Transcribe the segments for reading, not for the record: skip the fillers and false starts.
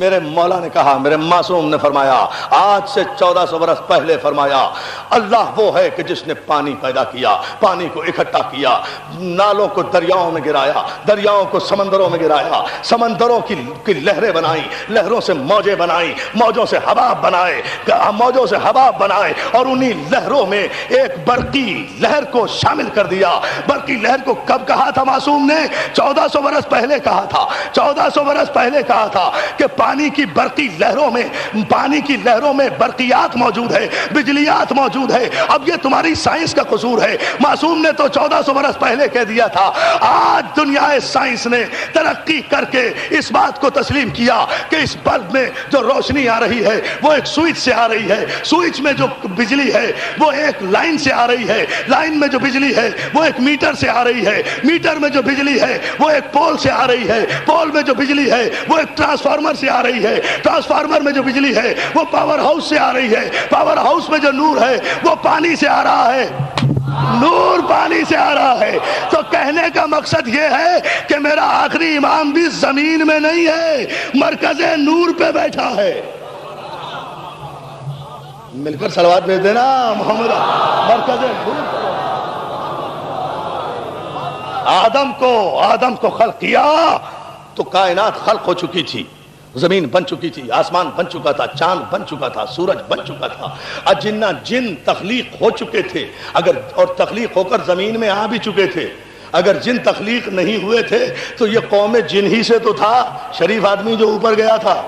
میرے مولا نے کہا، میرے معصوم نے فرمایا، آج سے 1400 برس پہلے فرمایا، اللہ وہ ہے کہ جس نے پانی پیدا کیا، پانی کو اکٹھا کیا، نالوں کو دریاؤں میں گرایا، دریاؤں کو سمندروں میں گرایا، سمندروں کی لہریں بنائیں، لہروں سے موجیں بنائیں، موجوں سے حباب بنائے، موجوں سے حباب بنائے، اور انہی لہروں میں ایک برقی لہر کو شامل کر دیا۔ برقی لہر کو کب کہا تھا معصوم نے؟ 1400 برس پہلے کہا تھا، 1400 برس پہلے کہا تھا کہ پانی کی برقی لہروں میں، پانی کی لہروں میں برقیات موجود ہے، بجلیات موجود ہے۔ اب یہ تمہاری سائنس کا قصور ہے، معصوم نے تو 1400 برس پہلے کہہ دیا تھا۔ آج دنیا سائنس نے ترقی کر کے اس بات کو تسلیم کیا کہ اس بلب میں جو روشنی آ رہی ہے وہ ایک سوئچ سے آ رہی ہے، سوئچ میں جو بجلی ہے وہ ایک لائن سے آ رہی ہے، لائن میں جو بجلی ہے وہ ایک میٹر سے آ رہی ہے، میٹر میں جو بجلی ہے وہ ایک پول سے آ رہی ہے، پول میں جو بجلی ہے وہ ایک ٹرانسفارمر سے آ رہی ہے، ٹرانسفارمر میں جو بجلی ہے وہ پاور ہاؤس سے آ رہی ہے، پاور ہاؤس میں جو نور ہے وہ پانی سے آ رہا ہے، نور پانی سے آ رہا ہے۔ تو کہنے کا مقصد یہ ہے کہ میرا آخری امام بھی زمین میں نہیں ہے، مرکز نور پہ بیٹھا ہے۔ مل کر صلوات بھیج دینا محمد، مرکز نور پہ۔ آدم کو خلق کیا تو کائنات خلق ہو چکی تھی، زمین بن چکی تھی، آسمان بن چکا تھا، چاند بن چکا تھا، سورج بن چکا تھا، اجنہ جن تخلیق ہو چکے تھے، اور تخلیق ہو کر زمین میں آ بھی چکے تھے۔ اگر جن تخلیق نہیں ہوئے تھے تو یہ قوم جن ہی سے تو تھا، شریف آدمی جو اوپر گیا تھا۔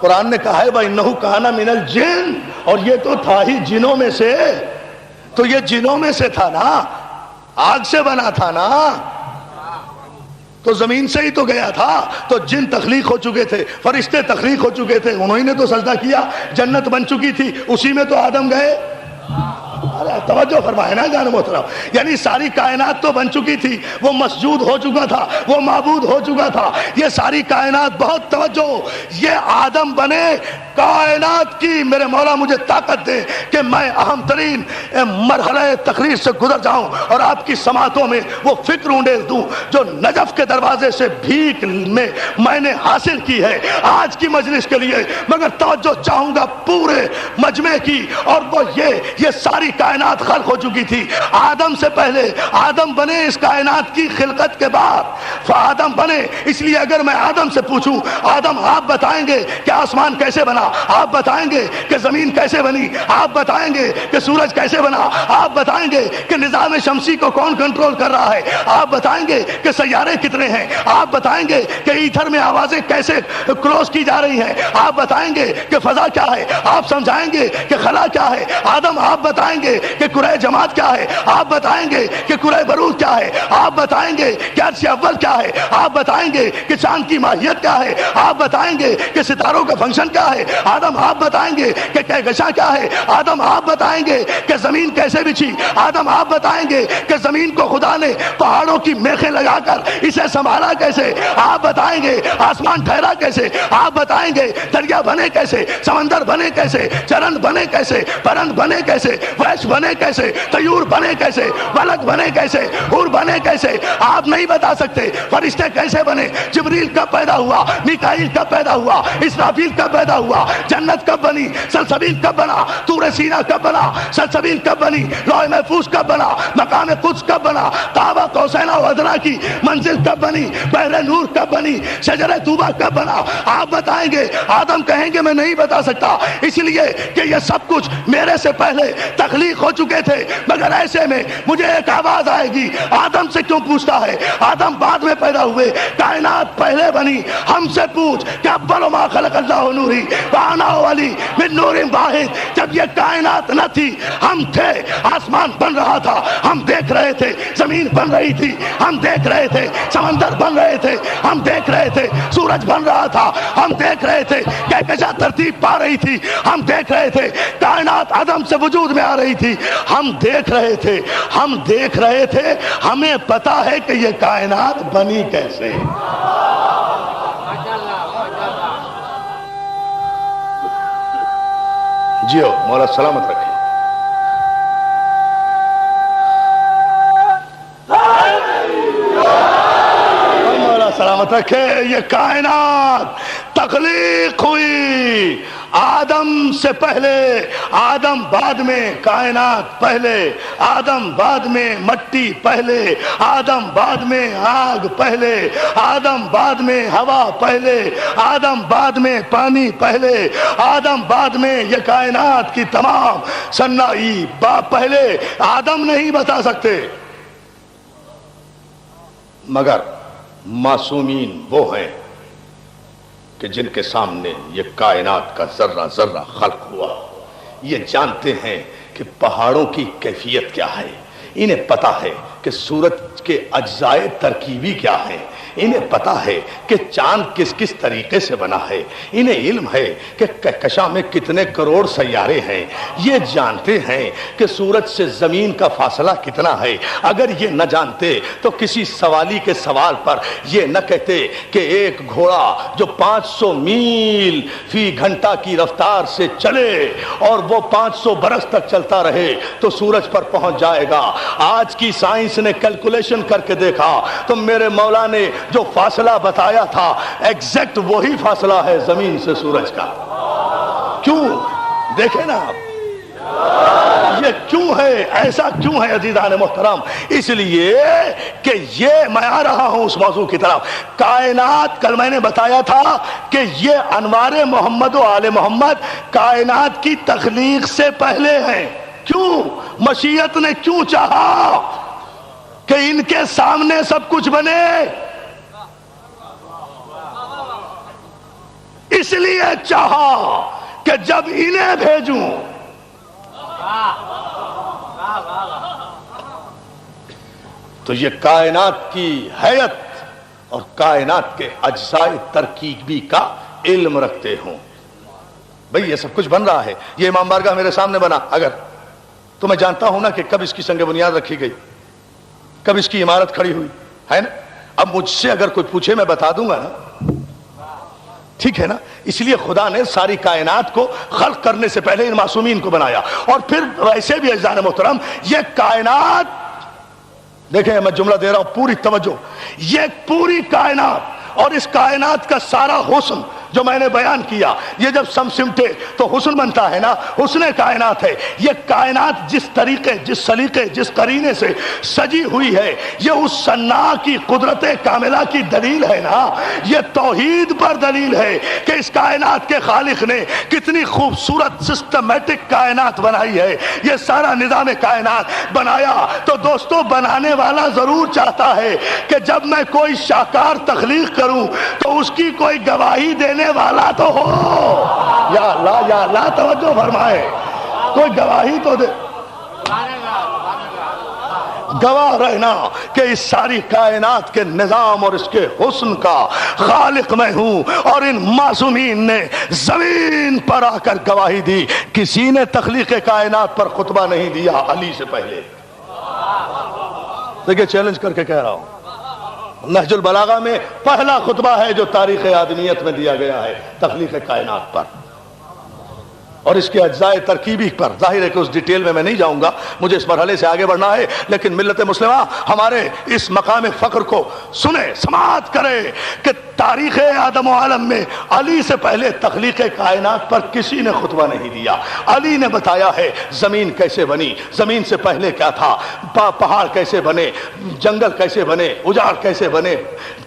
قرآن نے کہا ہے وَإِنَّهُ كَانَ مِنَ الْجِنِّ، اور یہ تو تھا ہی جنوں میں سے، تو یہ جنوں میں سے تھا نا، آگ سے بنا تھا نا، تو زمین سے ہی تو گیا تھا۔ تو جن تخلیق ہو چکے تھے، فرشتے تخلیق ہو چکے تھے، انہوں نے تو سجدہ کیا، جنت بن چکی تھی، اسی میں تو آدم گئے۔ توجہ فرمائے نا جان محترم، یعنی ساری کائنات تو بن چکی تھی، وہ مسجود ہو چکا تھا، وہ معبود ہو چکا تھا، یہ ساری کائنات، بہت توجہ، یہ آدم بنے کائنات کی۔ میرے مولا مجھے طاقت دے کہ میں اہم ترین مرحلہ تقریر سے گزر جاؤں اور آپ کی سماعتوں میں وہ فکر انڈیل دوں جو نجف کے دروازے سے بھیک میں نے حاصل کی ہے آج کی مجلس کے لیے، مگر توجہ چاہوں گا پورے مجمع کی، اور وہ یہ ساری کائنات خلق ہو چکی تھی آدم سے پہلے۔ آدم بنے اس کائنات کی خلقت کے بعد، آدم بنے۔ اس لیے اگر میں آدم سے پوچھوں، آدم آپ بتائیں گے کہ آسمان کیسے بنا، آپ بتائیں گے کہ زمین کیسے بنی، آپ بتائیں گے کہ سورج کیسے بنا، آپ بتائیں گے کہ نظام شمسی کو کون کنٹرول کر رہا ہے، آپ بتائیں گے کہ سیارے کتنے ہیں، آپ بتائیں گے کہ ایتھر میں آوازیں کیسے کراس کی جا رہی ہیں، آپ بتائیں گے کہ فضا کیا ہے، آپ سمجھائیں گے کہ خلا کیا ہے۔ آدم آپ بتائیں گے کہ کرۂ جماعت کیا ہے، آپ بتائیں گے کہ کرۂ برود کیا ہے، آپ بتائیں گے کہ عرش اول کیا ہے، آپ بتائیں گے کہ چاند کی ماہیت کیا ہے، آپ بتائیں گے کہ ستاروں کا فنکشن کیا ہے، آدم آپ بتائیں گے کہ کہکشاں کیا ہے، آدم آپ بتائیں گے کہ زمین کیسے بچھی، آدم آپ بتائیں گے کہ زمین کو خدا نے پہاڑوں کی میخیں لگا کر اسے سنبھالا کیسے، آپ بتائیں گے آسمان ٹھہرا کیسے، آپ بتائیں گے دریا بنے کیسے، سمندر بنے کیسے، چرند بنے کیسے، پرند بنے کیسے، وحش بنے کیسے، طیور بنے کیسے، ملک بنے کیسے، حور بنے کیسے، آپ نہیں بتا سکتے۔ فرشتے کیسے بنے، جبریل کب پیدا ہوا، میکائیل کب پیدا ہوا، اسرافیل کب پیدا ہوا، جنت کب بنی، سلسبیل کب بنا، طور سینا کب بنا، سلسبیل کب بنی، لوح محفوظ کب بنا، مقام قدس کب بنا، قعبہ قوسین و ادنیٰ کی منزل کب بنی، بحر نور کب بنی، شجرہ طوبہ کب بنا، آپ بتائیں گے۔ آدم کہیں گے میں نہیں بتا سکتا، اس لیے کہ یہ سب کچھ میرے سے پہلے تخلیق ہو چکے تھے، مگر ایسے میں مجھے ایک آواز آئے گی، آدم سے کیوں پوچھتا ہے، آدم بعد میں پیدا ہوئے، کائنات پہلے بنی، ہم سے پوچھ کہ اول ما خلق اللہ نوری وانا علی من نور واحد۔ جب یہ کائنات نہ تھی ہم تھے، آسمان بن رہا تھا ہم دیکھ رہے تھے، زمین بن رہی تھی ہم دیکھ رہے تھے، سمندر بن رہے تھے ہم دیکھ رہے تھے، سورج بن رہا تھا ہم دیکھ رہے تھے، کہکشاں ترتیب پا رہی تھی ہم دیکھ رہے تھے، کائنات عدم سے وجود میں آ رہی تھی ہم دیکھ رہے تھے، ہم دیکھ رہے تھے، ہمیں پتا ہے کہ یہ کائنات بنی کیسے۔ جیو مولا سلامت رکھے۔ مولا سلامت یاد رکھے یہ کائنات تخلیق ہوئی آدم سے پہلے، آدم بعد میں، کائنات پہلے، آدم بعد میں، مٹی پہلے، آدم بعد میں، آگ پہلے، آدم بعد میں، ہوا پہلے، آدم بعد میں، پانی پہلے، آدم بعد میں، یہ کائنات کی تمام صنائی پہلے آدم نہیں بتا سکتے، مگر معصومین وہ ہیں کہ جن کے سامنے یہ کائنات کا ذرہ ذرہ خلق ہوا، یہ جانتے ہیں کہ پہاڑوں کی کیفیت کیا ہے، انہیں پتا ہے کہ سورج کے اجزائے ترکیبی کیا ہیں، انہیں پتا ہے کہ چاند کس کس طریقے سے بنا ہے، انہیں علم ہے کہ کہکشاں میں کتنے کروڑ سیارے ہیں، یہ جانتے ہیں کہ سورج سے زمین کا فاصلہ کتنا ہے۔ اگر یہ نہ جانتے تو کسی سوالی کے سوال پر یہ نہ کہتے کہ ایک گھوڑا جو 500 میل فی گھنٹہ کی رفتار سے چلے اور وہ 500 برس تک چلتا رہے تو سورج پر پہنچ جائے گا۔ آج کی سائنس نے کیلکولیشن کر کے دیکھا تو میرے مولا نے جو فاصلہ بتایا تھا ایگزیکٹ وہی فاصلہ ہے زمین سے سورج کا۔ کیوں؟ دیکھیں نا آپ، یہ کیوں ہے، ایسا کیوں ہے عزیزان محترم؟ اس لیے کہ یہ میں آ رہا ہوں اس موضوع کی طرف۔ کائنات، کل میں نے بتایا تھا کہ یہ انوار محمد و آل محمد کائنات کی تخلیق سے پہلے ہیں۔ کیوں؟ مشیت نے کیوں چاہا کہ ان کے سامنے سب کچھ بنے؟ اس لیے چاہا کہ جب انہیں بھیجوں تو یہ کائنات کی حیت اور کائنات کے اجزائے ترکیبی کا علم رکھتے ہوں۔ بھئی یہ سب کچھ بن رہا ہے، یہ امام بارگاہ میرے سامنے بنا، اگر تو میں جانتا ہوں نا کہ کب اس کی سنگ بنیاد رکھی گئی، کب اس کی عمارت کھڑی ہوئی ہے نا۔ اب مجھ سے اگر کوئی پوچھے میں بتا دوں گا نا، ٹھیک ہے نا۔ اس لیے خدا نے ساری کائنات کو خلق کرنے سے پہلے ان معصومین کو بنایا، اور پھر ویسے بھی عزیزان محترم یہ کائنات، دیکھیں میں جملہ دے رہا ہوں پوری توجہ، یہ پوری کائنات اور اس کائنات کا سارا حسن جو میں نے بیان کیا، یہ جب سمٹے تو حسن بنتا ہے نا، حسن کائنات ہے۔ یہ کائنات جس طریقے، جس سلیقے، جس قرینے سے سجی ہوئی ہے، یہ اس صناع کی قدرت کاملہ کی دلیل ہے نا، یہ توحید پر دلیل ہے کہ اس کائنات کے خالق نے کتنی خوبصورت سسٹمیٹک کائنات بنائی ہے۔ یہ سارا نظام کائنات بنایا تو دوستو بنانے والا ضرور چاہتا ہے کہ جب میں کوئی شاہکار تخلیق کروں تو اس کی کوئی گواہی دینے والا تو ہو۔ یا اللہ توجہ فرمائے، کوئی گواہی تو دے، گواہ رہنا کہ اس ساری کائنات کے نظام اور اس کے حسن کا خالق میں ہوں۔ اور ان معصومین نے زمین پر آ کر گواہی دی، کسی نے تخلیق کائنات پر خطبہ نہیں دیا علی سے پہلے۔ دیکھیں چیلنج کر کے کہہ رہا ہوں، نہج البلاغہ میں پہلا خطبہ ہے جو تاریخ آدمیت میں دیا گیا ہے تخلیق کائنات پر اور اس کے اجزائے ترکیبی پر۔ ظاہر ہے کہ اس ڈیٹیل میں نہیں جاؤں گا، مجھے اس مرحلے سے آگے بڑھنا ہے، لیکن ملت مسلمہ ہمارے اس مقام فخر کو سنے، سماعت کرے کہ تاریخ آدم و عالم میں علی سے پہلے تخلیق کائنات پر کسی نے خطبہ نہیں دیا۔ علی نے بتایا ہے زمین کیسے بنی، زمین سے پہلے کیا تھا، پہاڑ کیسے بنے، جنگل کیسے بنے، اجاڑ کیسے بنے،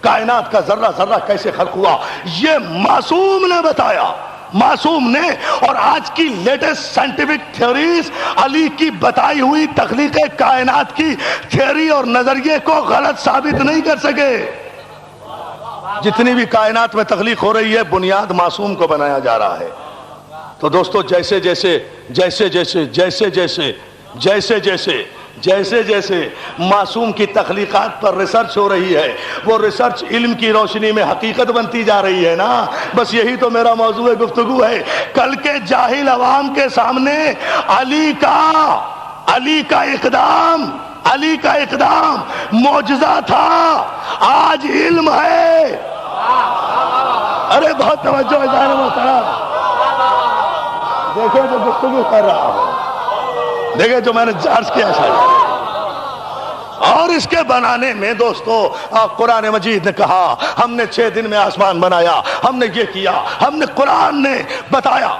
کائنات کا ذرہ ذرہ کیسے خلق ہوا، یہ معصوم نے بتایا، معصوم نے۔ اور آج کی لیٹسٹ سائنٹیفک تھیوریز علی کی بتائی ہوئی تخلیق کائنات کی تھیوری اور نظریے کو غلط ثابت نہیں کر سکے۔ جتنی بھی کائنات میں تخلیق ہو رہی ہے بنیاد معصوم کو بنایا جا رہا ہے۔ تو دوستو جیسے جیسے معصوم کی تخلیقات پر ریسرچ ہو رہی ہے، وہ ریسرچ علم کی روشنی میں حقیقت بنتی جا رہی ہے نا۔ بس یہی تو میرا موضوع گفتگو ہے۔ کل کے جاہل عوام کے سامنے علی کا اقدام معجزہ تھا، آج علم ہے۔ ارے بہت توجہ ہے ظاہر محترم، دیکھیں جو گفتگو کر رہا ہوں، دیکھیں جو میں نے عرض کیا شاید اور اس کے بنانے میں دوستو قرآن مجید نے کہا ہم نے 6 دن میں آسمان بنایا، ہم نے یہ کیا، ہم نے قرآن نے بتایا،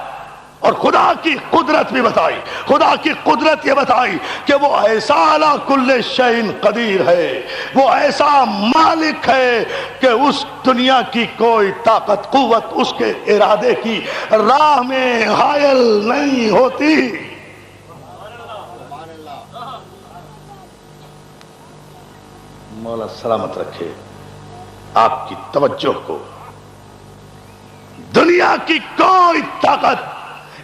اور خدا کی قدرت بھی بتائی. خدا کی قدرت یہ بتائی کہ وہ ایسا علی کل شیء قدیر ہے، وہ ایسا مالک ہے کہ اس دنیا کی کوئی طاقت قوت اس کے ارادے کی راہ میں حائل نہیں ہوتی. مولا سلامت رکھے آپ کی توجہ کو. دنیا کی کوئی طاقت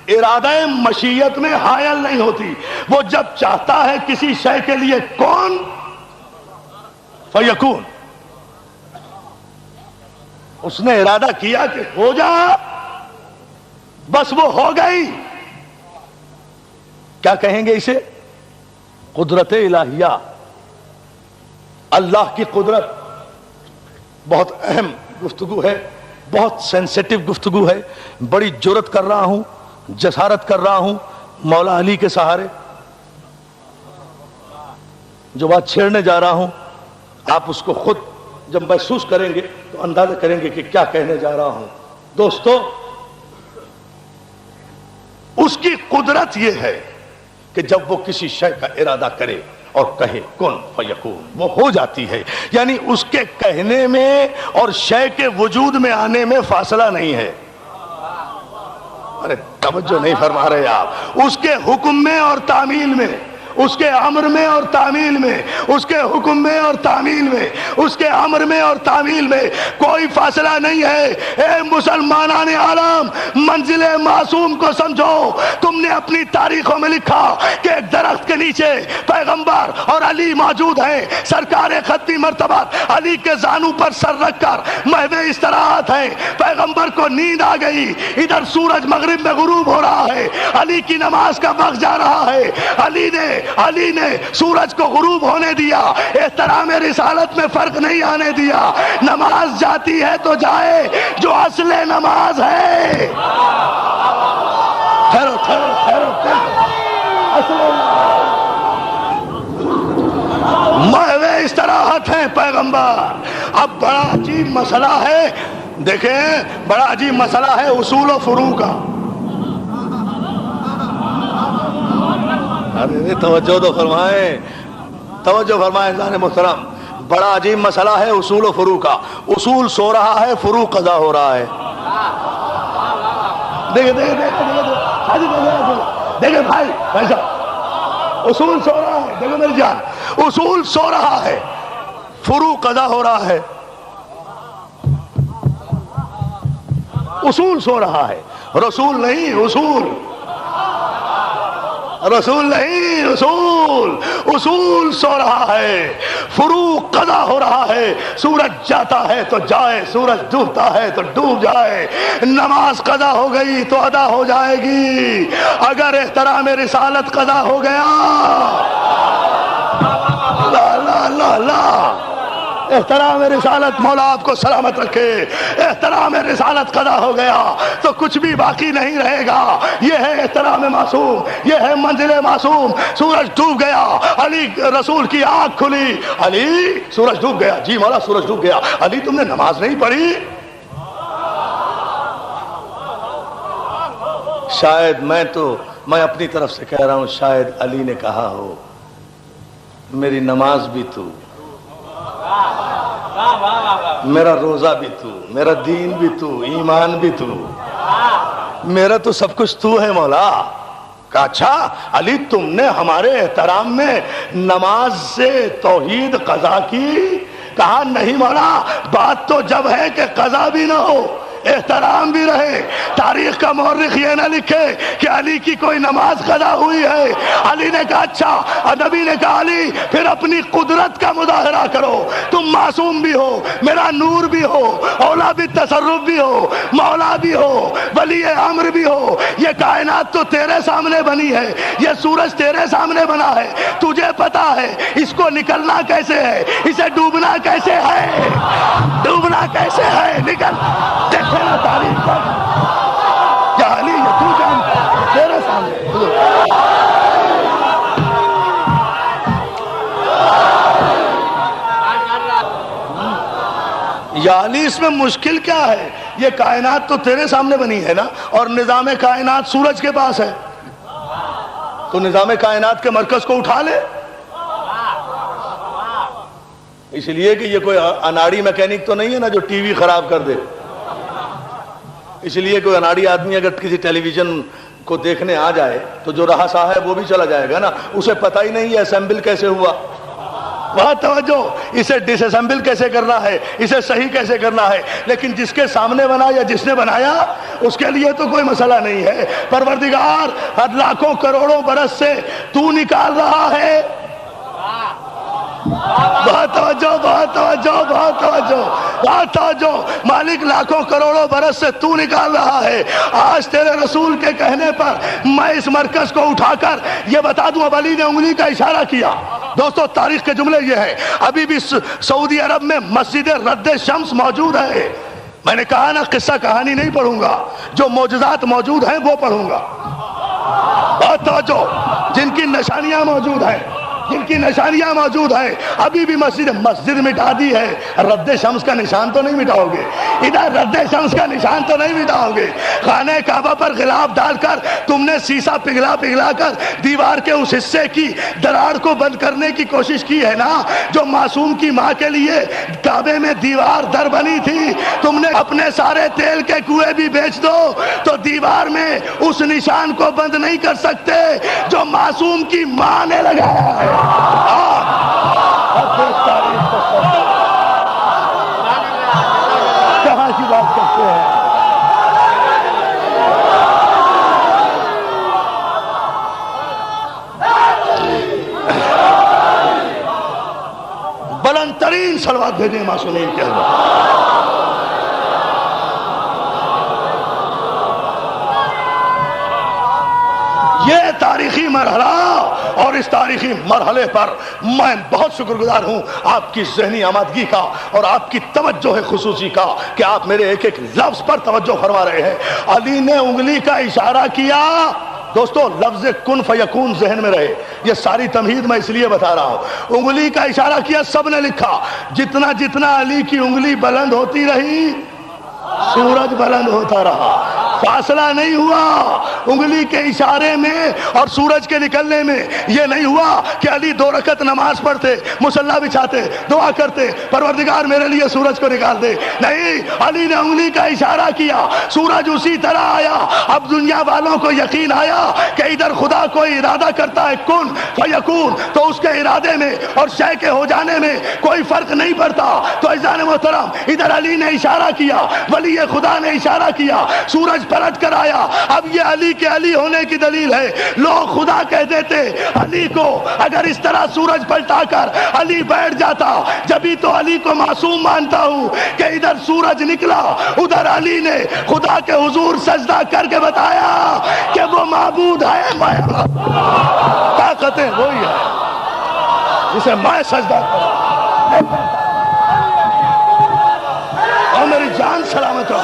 ارادہ مشیت میں حائل نہیں ہوتی. وہ جب چاہتا ہے کسی شے کے لیے کون فیکون، اس نے ارادہ کیا کہ ہو جا، بس وہ ہو گئی. کیا کہیں گے اسے؟ قدرت الہیہ. اللہ کی قدرت بہت اہم گفتگو ہے، بہت سینسیٹیو گفتگو ہے. بڑی جرت کر رہا ہوں، جسارت کر رہا ہوں مولا علی کے سہارے. جو بات چھیڑنے جا رہا ہوں آپ اس کو خود جب محسوس کریں گے تو اندازہ کریں گے کہ کیا کہنے جا رہا ہوں. دوستو، اس کی قدرت یہ ہے کہ جب وہ کسی شے کا ارادہ کرے اور کہے کن فیکون، وہ ہو جاتی ہے. یعنی اس کے کہنے میں اور شے کے وجود میں آنے میں فاصلہ نہیں ہے. ارے توجہ نہیں فرما رہے آپ. اس کے حکم میں اور تعمیل میں، اس کے امر میں اور تعمیل میں، اس کے حکم میں اور تعمیل میں، اس کے امر میں اور تعمیل میں کوئی فاصلہ نہیں ہے. اے مسلمانان عالم، منزل معصوم کو سمجھو. تم نے اپنی تاریخوں میں لکھا کہ ایک درخت کے نیچے پیغمبر اور علی موجود ہیں. سرکار ختمی مرتبہ علی کے زانو پر سر رکھ کر محو استراحت ہیں. پیغمبر کو نیند آ گئی، ادھر سورج مغرب میں غروب ہو رہا ہے، علی کی نماز کا وقت جا رہا ہے. علی نے سورج کو غروب ہونے دیا، احترام رسالت میں فرق نہیں آنے دیا. نماز جاتی ہے تو جائے، جو اصل نماز ہے. ٹھہرو ٹھہرو ٹھہرو محو استراحت ہے پیغمبر. اب بڑا عجیب مسئلہ ہے، دیکھیں بڑا عجیب مسئلہ ہے اصول و فروع کا. ارے توجہ تو فرمائیں، توجہ فرمائیں جان محترم. بڑا عجیب مسئلہ ہے اصول و فروع کا. اصول سو رہا ہے، فروع قضا ہو رہا ہے. دیکھیں بھائی ایسا اصول سو رہا ہے، دیکھو میری جان، اصول سو رہا ہے، فروع قضا ہو رہا ہے. اصول سو رہا ہے، رسول نہیں. رسول نہیں، اصول سو رہا ہے، فروع قضا ہو رہا ہے. سورج جاتا ہے تو جائے، سورج ڈوبتا ہے تو ڈوب جائے. نماز قضا ہو گئی تو ادا ہو جائے گی. اگر احترام رسالت قضا ہو گیا، لا لا لا لا، احترام رسالت، مولا آپ کو سلامت رکھے، احترام رسالت قضا ہو گیا تو کچھ بھی باقی نہیں رہے گا. یہ ہے احترام معصوم، یہ ہے منزل معصوم. سورج ڈوب گیا، علی رسول کی آنکھ کھلی. علی سورج ڈوب گیا. جی مولا سورج ڈوب گیا. علی تم نے نماز نہیں پڑھی؟ شاید میں اپنی طرف سے کہہ رہا ہوں، شاید علی نے کہا ہو میری نماز بھی تو، میرا روزہ بھی تو، میرا دین بھی تو، ایمان بھی تو، میرا تو سب کچھ تو ہے مولا. کہا اچھا علی تم نے ہمارے احترام میں نماز سے توحید قضا کی؟ کہا نہیں مولا، بات تو جب ہے کہ قضا بھی نہ ہو، احترام بھی رہے. تاریخ کا مورخ یہ نہ لکھے کہ علی کی کوئی نماز قضا ہوئی ہے. علی نے کہا اچھا، نبی نے کہا علی پھر اپنی قدرت کا مظاہرہ کرو. تم معصوم بھی ہو، میرا نور بھی ہو، اولا بھی تصرف بھی ہو، مولا بھی ہو، ولی امر بھی ہو. یہ کائنات تو تیرے سامنے بنی ہے، یہ سورج تیرے سامنے بنا ہے. تجھے پتا ہے اس کو نکلنا کیسے ہے، اسے ڈوبنا کیسے ہے، ڈوبنا کیسے ہے. نکل دیکھے نا تاریخ پر کیا علی یہ تو جانتا ہے تیرے سامنے. یا علی اس میں مشکل کیا ہے؟ یہ کائنات تو تیرے سامنے بنی ہے نا، اور نظام کائنات سورج کے پاس ہے، تو نظام کائنات کے مرکز کو اٹھا لے۔ اس لیے کہ یہ کوئی اناڑی میکینک تو نہیں ہے نا جو ٹی وی خراب کر دے، اس لیے کوئی اناڑی آدمی اگر کسی ٹیلی ویژن کو دیکھنے آ جائے تو جو رہا سا ہے وہ بھی چلا جائے گا نا، اسے پتہ ہی نہیں ہے اسمبل کیسے ہوا۔ بہت توجہ، اسے ڈس اسمبل کیسے کرنا ہے، اسے صحیح کیسے کرنا ہے، لیکن جس کے سامنے بنا یا جس نے بنایا اس کے لیے تو کوئی مسئلہ نہیں ہے۔ پروردگار ہر لاکھوں کروڑوں برس سے تو نکال رہا ہے۔ بہت توجہ، بہت توجہ، بہت توجہ، بہت توجہ، مالک لاکھوں کروڑوں برس سے تو نکال رہا ہے۔ آج تیرے رسول کے کہنے پر میں اس مرکز کو اٹھا کر یہ بتا دوں، اب علی نے انگلی کا اشارہ کیا۔ دوستو تاریخ کے جملے یہ ہے، ابھی بھی سعودی عرب میں مسجد رد شمس موجود ہے۔ میں نے کہا نا قصہ کہانی نہیں پڑھوں گا، جو معجزات موجود ہیں وہ پڑھوں گا۔ بہت توجہ، جن کی نشانیاں موجود ہیں، جن کی نشانیاں موجود ہیں، ابھی بھی مسجد مٹا دی ہے، رد شمس کا نشان تو نہیں مٹاؤ گے، ادھر رد شمس کا نشان تو نہیں مٹاؤ گے۔ خانہ کعبہ پر غلاف ڈال کر تم نے سیسا پگھلا کر دیوار کے اس حصے کی دراڑ کو بند کرنے کی کوشش کی ہے نا، جو معصوم کی ماں کے لیے کعبے میں دیوار در بنی تھی۔ تم نے اپنے سارے تیل کے کنویں بھی بیچ دو تو دیوار میں اس نشان کو بند نہیں کر سکتے جو معصوم کی ماں نے لگایا ہے۔ کہاں کی بات کرتے ہیں؟ بلند ترین صلوات بھیجیں معصومین کے اندر۔ یہ تاریخی مرحلہ، اور اس تاریخی مرحلے پر میں بہت شکر گزار ہوں آپ کی ذہنی آمادگی کا اور آپ کی توجہ خصوصی کا کہ آپ میرے ایک ایک لفظ پر توجہ فرما رہے ہیں۔ علی نے انگلی کا اشارہ کیا۔ دوستو لفظ کن فیکون ذہن میں رہے، یہ ساری تمہید میں اس لیے بتا رہا ہوں۔ انگلی کا اشارہ کیا، سب نے لکھا، جتنا جتنا علی کی انگلی بلند ہوتی رہی سورج بلند ہوتا رہا، فاصلہ نہیں ہوا انگلی کے اشارے میں اور سورج کے نکلنے میں۔ یہ نہیں ہوا کہ علی 2 رکعت نماز پڑھتے، مصلی بچھاتے، دعا کرتے پروردگار میرے لیے سورج کو نکال دے، نہیں، علی نے انگلی کا اشارہ کیا، سورج اسی طرح آیا۔ اب دنیا والوں کو یقین آیا کہ ادھر خدا کوئی ارادہ کرتا ہے کن فیکون، تو اس کے ارادے میں اور شے کے ہو جانے میں کوئی فرق نہیں پڑتا۔ تو عزیزان محترم، ادھر علی نے اشارہ کیا، ولی خدا نے اشارہ کیا، سورج پلٹ کر آیا۔ اب یہ علی کے علی ہونے کی دلیل ہے۔ لوگ خدا کہہ دیتے علی کو، اگر اس طرح سورج پلٹا کر علی بیٹھ جاتا، جبھی تو علی کو معصوم مانتا ہوں کہ ادھر سورج نکلا، ادھر علی نے خدا کے حضور سجدہ کر کے بتایا کہ وہ معبود ہے، میں طاقتیں وہی ہے جسے میں سجدہ کروں، اور میری جان سلامت ہو۔